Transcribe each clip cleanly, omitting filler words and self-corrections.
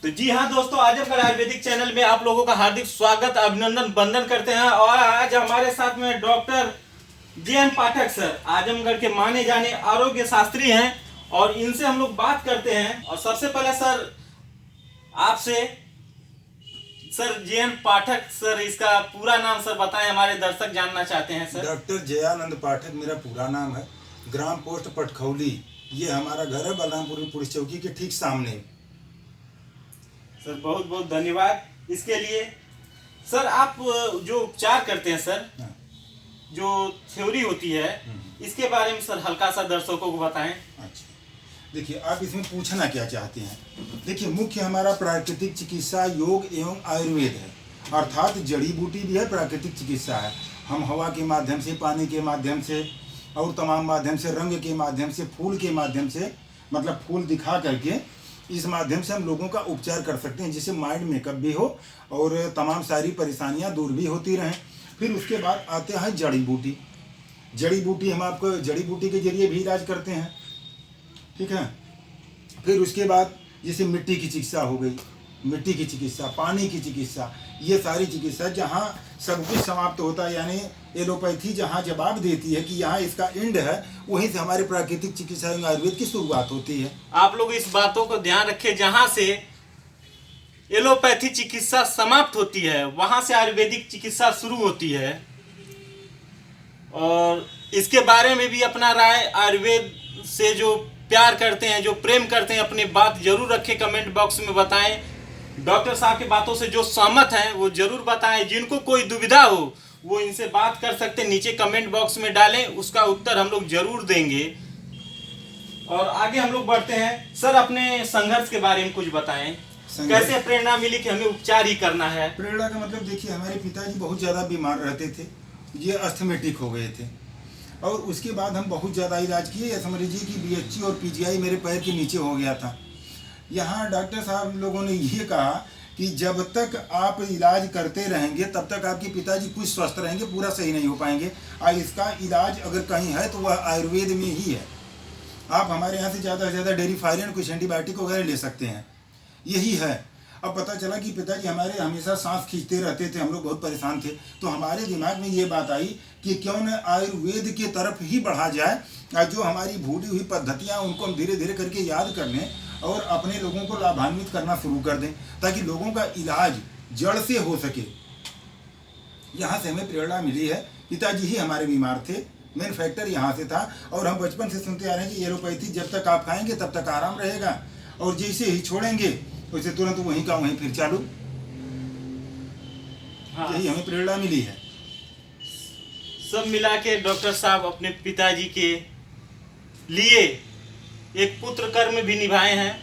तो जी हाँ दोस्तों, आजमगढ़ आयुर्वेदिक चैनल में आप लोगों का हार्दिक स्वागत अभिनंदन वंदन करते हैं। और आज हमारे साथ में डॉक्टर JN पाठक सर आजमगढ़ के माने जाने आरोग्य शास्त्री हैं और इनसे हम लोग बात करते हैं। और सबसे पहले सर आपसे सर JN पाठक सर, इसका पूरा नाम सर बताएं, हमारे दर्शक जानना चाहते हैं सर। डॉक्टर जयानंद पाठक मेरा पूरा नाम है। ग्राम पोस्ट पटखौली, ये हमारा घर है बलरामपुर पुलिस चौकी के ठीक सामने। सर बहुत बहुत धन्यवाद इसके लिए। सर आप जो उपचार करते हैं सर, हाँ। जो थ्योरी होती है, इसके बारे में सर हल्का सा दर्शकों को बताएं। अच्छा, देखिए आप इसमें पूछना क्या चाहते हैं। देखिए मुख्य हमारा प्राकृतिक चिकित्सा योग एवं आयुर्वेद है, अर्थात जड़ी बूटी भी है, प्राकृतिक चिकित्सा है। हम हवा के माध्यम से, पानी के माध्यम से और तमाम माध्यम से, रंग के माध्यम से, फूल के माध्यम से, मतलब फूल दिखा करके इस माध्यम से हम लोगों का उपचार कर सकते हैं, जिससे माइंड मेकअप भी हो और तमाम सारी परेशानियां दूर भी होती रहें। फिर उसके बाद आते हैं जड़ी बूटी। जड़ी बूटी हम आपको जड़ी बूटी के जरिए भी इलाज करते हैं, ठीक है। फिर उसके बाद जैसे मिट्टी की चिकित्सा हो गई, मिट्टी की चिकित्सा, पानी की चिकित्सा, ये सारी चिकित्सा जहाँ सब कुछ समाप्त होता है, यानी एलोपैथी जहाँ जवाब देती है कि यहाँ इसका एंड है, वहीं से हमारे प्राकृतिक चिकित्सा एवं आयुर्वेद की शुरुआत होती है। आप लोग इस बातों को ध्यान रखें, जहां से एलोपैथी चिकित्सा समाप्त होती है वहां से आयुर्वेदिक चिकित्सा शुरू होती है। और इसके बारे में भी अपना राय, आयुर्वेद से जो प्यार करते हैं, जो प्रेम करते हैं, अपनी बात जरूर रखें, कमेंट बॉक्स में बताएं। डॉक्टर साहब की बातों से जो सहमत हैं वो जरूर बताएं। जिनको कोई दुविधा हो वो इनसे बात कर सकते हैं, नीचे कमेंट बॉक्स में डालें, उसका उत्तर हम लोग जरूर देंगे। और आगे हम लोग बढ़ते हैं सर, अपने संघर्ष के बारे में कुछ बताएं। कैसे प्रेरणा मिली कि हमें उपचार ही करना है? प्रेरणा का मतलब देखिए, हमारे पिताजी बहुत ज़्यादा बीमार रहते थे, ये अस्थमेटिक हो गए थे और उसके बाद हम बहुत ज़्यादा इलाज किए। या समझ लीजिए कि BHC और PGI मेरे पैर के नीचे हो गया था। यहाँ डॉक्टर साहब लोगों ने ये कहा कि जब तक आप इलाज करते रहेंगे तब तक आपके पिताजी कुछ स्वस्थ रहेंगे, पूरा सही नहीं हो पाएंगे। और इसका इलाज अगर कहीं है तो वह आयुर्वेद में ही है। आप हमारे यहाँ से ज़्यादा से ज़्यादा डेरीफायरिन, कुछ एंटीबायोटिक वगैरह ले सकते हैं, यही है। अब पता चला कि पिताजी हमारे हमेशा सांस खींचते रहते थे, हम लोग बहुत परेशान थे। तो हमारे दिमाग में ये बात आई कि क्यों न आयुर्वेद की तरफ ही बढ़ा जाए, और जो हमारी भूली हुई पद्धतियाँ उनको हम धीरे धीरे करके याद कर लें और अपने लोगों को लाभान्वित करना शुरू कर दें, ताकि लोगों का इलाज जड़ से हो सके। यहाँ से हमें प्रेरणा मिली है। पिताजी ही हमारे बीमार थे, मेन फैक्टर यहाँ से था। और हम बचपन से सुनते आ रहे हैं कि एलोपैथी जब तक आप खाएंगे तब तक आराम रहेगा, और जैसे ही छोड़ेंगे वैसे तुरंत वहीं का वहीं फिर चालू। हाँ। यही हमें प्रेरणा मिली है। सब मिला के डॉक्टर साहब अपने पिताजी के लिए एक पुत्र कर्म भी निभाए हैं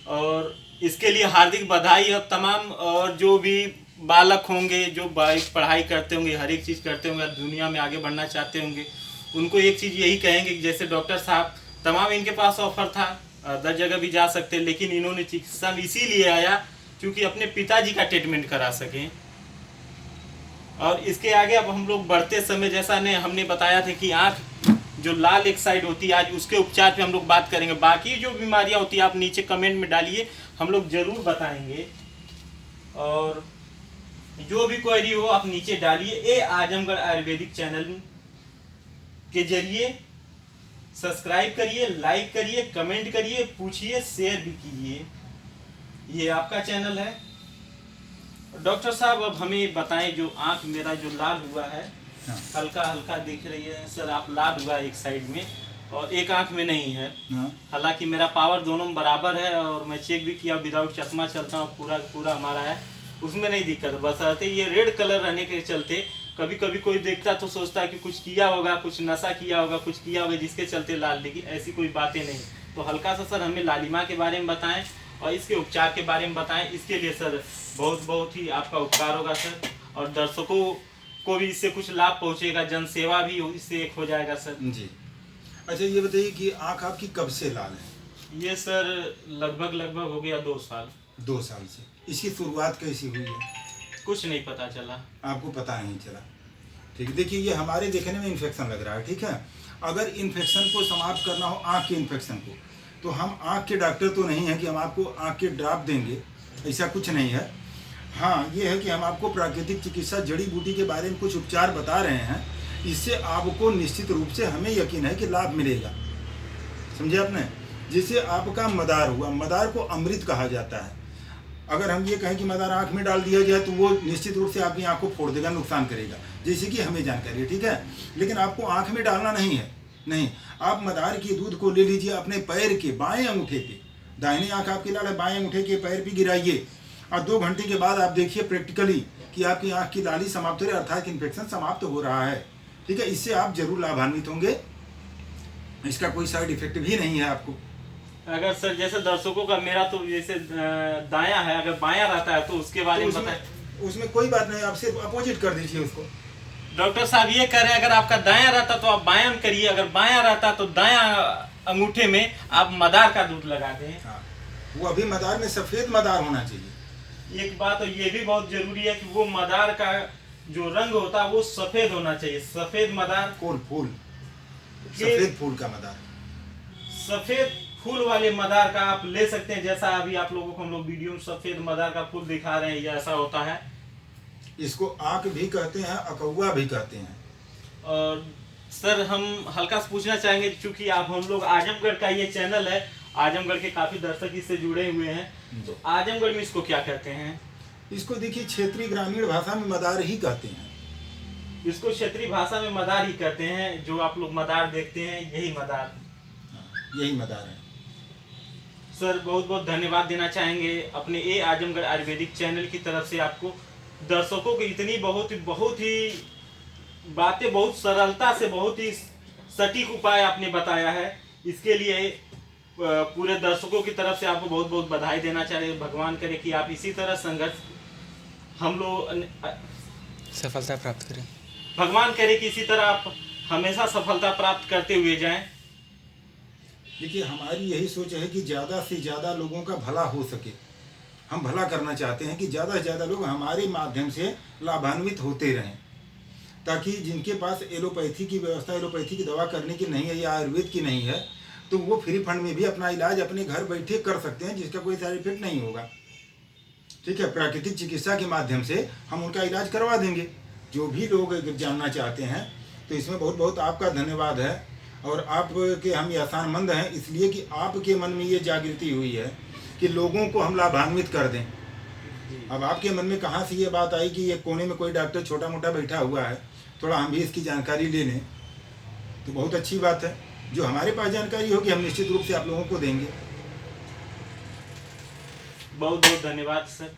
और इसके लिए हार्दिक बधाई। और तमाम और जो भी बालक होंगे जो पढ़ाई करते होंगे, हर एक चीज़ करते होंगे, दुनिया में आगे बढ़ना चाहते होंगे, उनको एक चीज़ यही कहेंगे कि जैसे डॉक्टर साहब, तमाम इनके पास ऑफर था, 10 जगह भी जा सकते, लेकिन इन्होंने चिकित्सा में इसीलिए आया क्योंकि अपने पिताजी का ट्रीटमेंट करा सकें। और इसके आगे अब हम लोग बढ़ते समय, जैसा ने हमने बताया था कि आँख जो लाल एक साइड होती है, आज उसके उपचार पे हम लोग बात करेंगे। बाकी जो बीमारियां होती है आप नीचे कमेंट में डालिए, हम लोग जरूर बताएंगे। और जो भी क्वेरी हो आप नीचे डालिए। ये आजमगढ़ आयुर्वेदिक चैनल के जरिए सब्सक्राइब करिए, लाइक करिए, कमेंट करिए, पूछिए, शेयर भी कीजिए। ये आपका चैनल है। डॉक्टर साहब अब हमें बताएं, जो आँख मेरा जो लाल हुआ है, हाँ। हल्का हल्का दिख रही है सर, आप लाल हुआ एक साइड में और एक आंख में नहीं है। हाँ। हालांकि मेरा पावर दोनों में बराबर है और मैं चेक भी किया, विदाउट चश्मा चलता हूँ, पूरा पूरा हमारा है, उसमें नहीं दिक्कत। बस आते ये रेड कलर रहने के चलते कभी कभी कोई देखता तो सोचता है कि कुछ किया होगा, कुछ नशा किया होगा, कुछ किया होगा जिसके चलते लाल, लेकिन ऐसी कोई बातें नहीं। तो हल्का सा सर हमें लालिमा के बारे में बताएं और इसके उपचार के बारे में बताएं। इसके लिए सर बहुत बहुत ही आपका उपकार होगा सर, और दर्शकों को भी इससे कुछ लाभ पहुंचेगा, जनसेवा भी इससे एक हो जाएगा सर जी। अच्छा ये बताइए कि आँख आपकी कब से लाल है? ये सर लगभग हो गया 2 साल। 2 साल से। इसकी शुरुआत कैसी हुई है? कुछ नहीं पता चला। आपको पता नहीं चला? ठीक है, देखिए ये हमारे देखने में इन्फेक्शन लग रहा है, ठीक है। अगर इन्फेक्शन को समाप्त करना हो, आँख के इन्फेक्शन को, तो हम आँख के डॉक्टर तो नहीं हैं कि हम आपको आँख के ड्रॉप देंगे, ऐसा कुछ नहीं है। हाँ, ये है कि हम आपको प्राकृतिक चिकित्सा जड़ी बूटी के बारे में कुछ उपचार बता रहे हैं, इससे आपको निश्चित रूप से हमें यकीन है कि लाभ मिलेगा। समझे आपने? जिससे आपका मदार हुआ, मदार को अमृत कहा जाता है। अगर हम ये कहें कि मदार आँख में डाल दिया जाए तो वो निश्चित रूप से आपकी आँख को फोड़ देगा, नुकसान करेगा, जैसे कि हमें जानकारी है, ठीक है। लेकिन आपको आँख में डालना नहीं है, नहीं। आप मदार की दूध को ले लीजिए, अपने पैर के बाएं अंगूठे पे, दाहिनी आँख आपकी लाल है, बाएं अंगूठे के पैर पे गिराइए और 2 घंटे के बाद आप देखिए प्रैक्टिकली कि आपकी आँख की लाली समाप्त हो रही है, अर्थात इन्फेक्शन समाप्त हो रहा है, ठीक है। इससे आप जरूर लाभान्वित होंगे, इसका कोई साइड इफेक्ट भी नहीं है आपको। अगर सर जैसे दर्शकों का मेरा तो जैसे दाया है, अगर बायां रहता है तो उसके बारे में बताएं। उसमें कोई बात नहीं, आप सिर्फ अपोजिट कर दीजिए उसको। डॉक्टर साहब ये कह रहे हैं अगर आपका दायां रहता तो आप बायां करिए, अगर बायां रहता तो दायां अंगूठे में आप मदार का दूध लगा दें। हाँ, वो अभी मदार में सफेद मदार होना चाहिए। एक बात तो ये भी बहुत जरूरी है कि वो मदार का जो रंग होता है वो सफेद होना चाहिए, सफेद मदार। फूल सफेद फूल का मदार, सफेद फूल वाले मदार का आप ले सकते हैं। जैसा अभी आप लोगों को हम लोग वीडियो में सफेद मदार का फूल दिखा रहे हैं, ये ऐसा होता है। इसको आंख भी कहते हैं, अकौवा भी कहते हैं। और सर हम हल्का से पूछना चाहेंगे, चूंकि आप हम लोग आजमगढ़ का ये चैनल है, आजमगढ़ के काफी दर्शक इससे जुड़े हुए हैं, तो आजमगढ़ में इसको क्या कहते हैं? इसको देखिए क्षेत्रीय ग्रामीण भाषा में मदार ही कहते हैं। इसको क्षेत्रीय भाषा में मदार ही कहते हैं। जो आप लोग मदार देखते हैं यही मदार, यही मदार है। सर बहुत बहुत धन्यवाद देना चाहेंगे अपने ए आजमगढ़ आयुर्वेदिक चैनल की तरफ से। आपको दर्शकों को इतनी बहुत ही बातें बहुत सरलता से, बहुत ही सटीक उपाय आपने बताया है, इसके लिए पूरे दर्शकों की तरफ से आपको बहुत बहुत बधाई देना चाहिए। भगवान करे कि आप इसी तरह संघर्ष हम लोग सफलता प्राप्त करें। भगवान करे कि इसी तरह आप हमेशा सफलता प्राप्त करते हुए जाएं। देखिए, हमारी यही सोच है कि ज़्यादा से ज़्यादा लोगों का भला हो सके। हम भला करना चाहते हैं कि ज़्यादा से ज़्यादा लोग हमारे माध्यम से लाभान्वित होते रहें, ताकि जिनके पास एलोपैथी की व्यवस्था, एलोपैथी की दवा करने की नहीं है या आयुर्वेद की नहीं है, तो वो फ्री फंड में भी अपना इलाज अपने घर बैठे कर सकते हैं, जिसका कोई साइड इफेक्ट नहीं होगा, ठीक है। प्राकृतिक चिकित्सा के माध्यम से हम उनका इलाज करवा देंगे। जो भी लोग जानना चाहते हैं तो इसमें बहुत बहुत आपका धन्यवाद है। और आपके हम एहसानमंद हैं, इसलिए कि आपके मन में ये जागृति हुई है कि लोगों को हम लाभान्वित कर दें। अब आपके मन में कहाँ से ये बात आई कि ये कोने में कोई डॉक्टर छोटा मोटा बैठा हुआ है, थोड़ा हम भी इसकी जानकारी ले लें, तो बहुत अच्छी बात है। जो हमारे पास जानकारी होगी हम निश्चित रूप से आप लोगों को देंगे। बहुत बहुत धन्यवाद सर।